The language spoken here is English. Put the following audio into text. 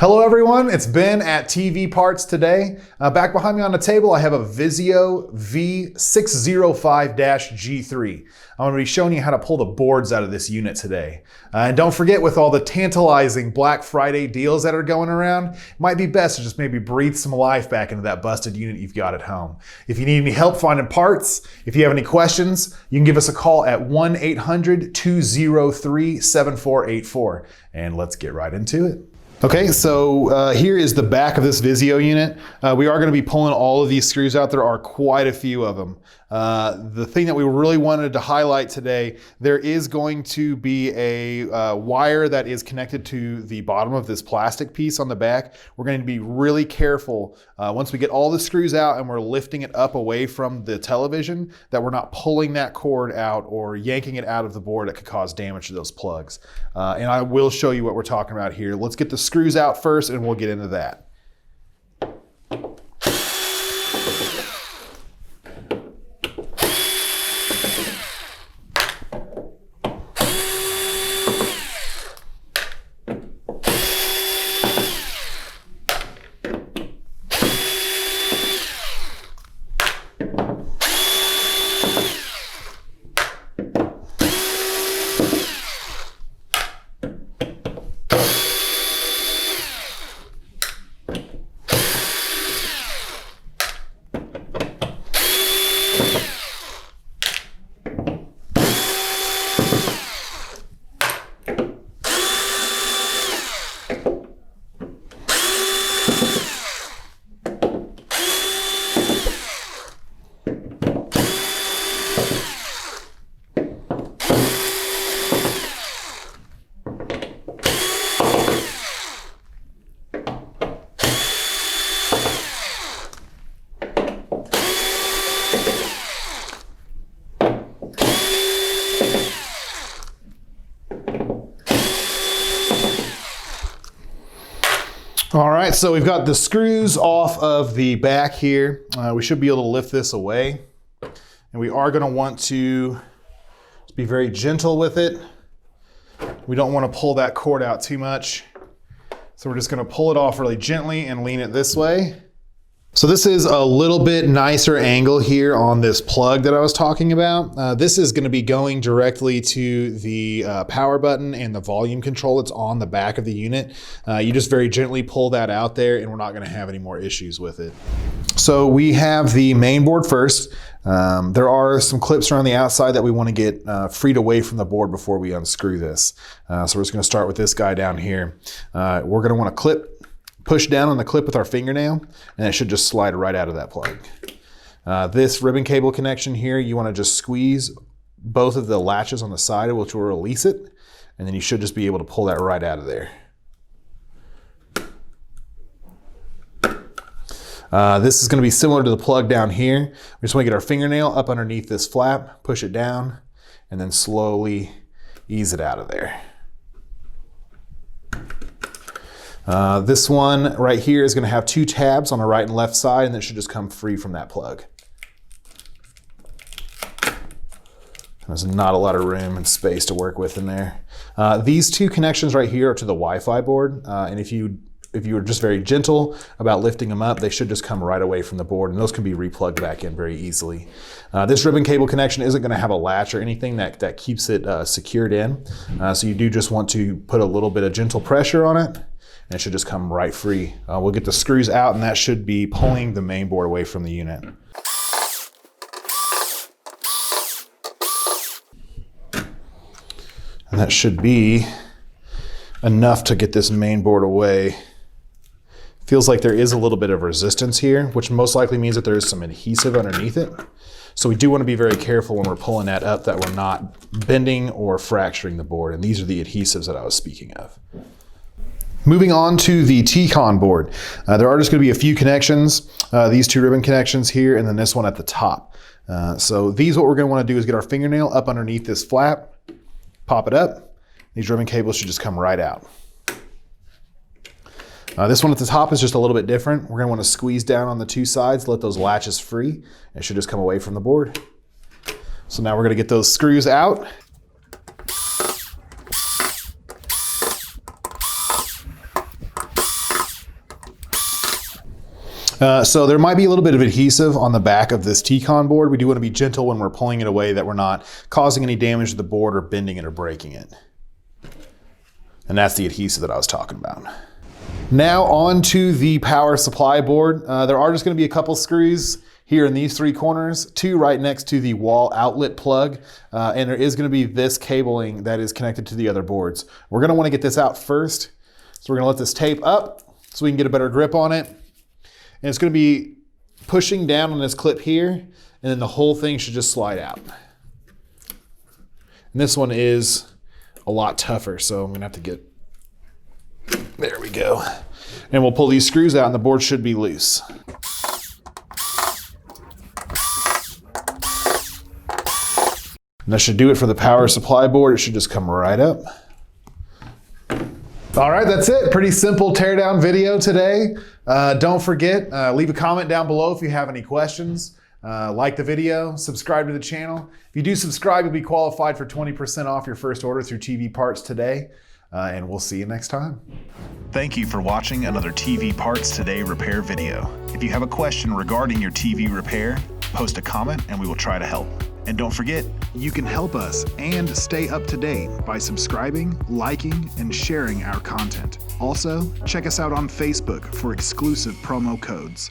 Hello everyone, it's Ben at TV Parts today. Back behind me on the table I have a VIZIO V605-G3. I'm going to be showing you how to pull the boards out of this unit today. And don't forget, with all the tantalizing Black Friday deals that are going around, it might be best to just maybe breathe some life back into that busted unit you've got at home. If you need any help finding parts, if you have any questions, you can give us a call at 1-800-203-7484. And let's get right into it. Okay, so here is the back of this VIZIO unit. We are going to be pulling all of these screws out. There are quite a few of them. The thing that we really wanted to highlight today, there is going to be a wire that is connected to the bottom of this plastic piece on the back. We're going to be really careful once we get all the screws out and we're lifting it up away from the television, that we're not pulling that cord out or yanking it out of the board that could cause damage to those plugs. And I will show you what we're talking about here. Let's get the screws out first and we'll get into that. All right, so we've got the screws off of the back here. We should be able to lift this away. And we are gonna want to be very gentle with it. We don't wanna pull that cord out too much. So we're just gonna pull it off really gently and lean it this way. So this is a little bit nicer angle here on this plug that I was talking about. This is going to be going directly to the power button and the volume control that's on the back of the unit. You just very gently pull that out there and we're not going to have any more issues with it. So we have the main board first. There are some clips around the outside that we want to get freed away from the board before we unscrew this. So we're just going to start with this guy down here. We're going to want to push down on the clip with our fingernail, and it should just slide right out of that plug. This ribbon cable connection here, you want to just squeeze both of the latches on the side, which will release it, and then you should just be able to pull that right out of there. This is going to be similar to the plug down here. We just want to get our fingernail up underneath this flap, push it down, and then slowly ease it out of there. This one right here is going to have two tabs on the right and left side, and it should just come free from that plug. There's not a lot of room and space to work with in there. These two connections right here are to the Wi-Fi board, and if you were just very gentle about lifting them up, they should just come right away from the board, and those can be replugged back in very easily. This ribbon cable connection isn't going to have a latch or anything that keeps it secured in, so you do just want to put a little bit of gentle pressure on it, and it should just come right free. We'll get the screws out, and that should be pulling the main board away from the unit. And that should be enough to get this main board away. Feels like there is a little bit of resistance here, which most likely means that there is some adhesive underneath it. So we do want to be very careful when we're pulling that up that we're not bending or fracturing the board. And these are the adhesives that I was speaking of. Moving on to the T-Con board. There are just going to be a few connections, these two ribbon connections here, and then this one at the top. So these, what we're going to want to do is get our fingernail up underneath this flap, pop it up. These ribbon cables should just come right out. This one at the top is just a little bit different. We're going to want to squeeze down on the two sides, let those latches free. It should just come away from the board. So now we're going to get those screws out. So there might be a little bit of adhesive on the back of this T-Con board. We do want to be gentle when we're pulling it away, that we're not causing any damage to the board or bending it or breaking it. And that's the adhesive that I was talking about. Now on to the power supply board. There are just going to be a couple screws here in these three corners, 2 right next to the wall outlet plug, and there is going to be this cabling that is connected to the other boards. We're going to want to get this out first. So we're going to let this tape up so we can get a better grip on it. And it's going to be pushing down on this clip here, and then the whole thing should just slide out. And this one is a lot tougher, so I'm going to have to get, there we go. And we'll pull these screws out and the board should be loose. And that should do it for the power supply board. It should just come right up. All right, that's it. Pretty simple teardown video today. Don't forget, leave a comment down below if you have any questions. Like the video, subscribe to the channel. If you do subscribe, you'll be qualified for 20% off your first order through TV Parts Today. And we'll see you next time. Thank you for watching another TV Parts Today repair video. If you have a question regarding your TV repair, post a comment and we will try to help. And don't forget, you can help us and stay up to date by subscribing, liking, and sharing our content. Also, check us out on Facebook for exclusive promo codes.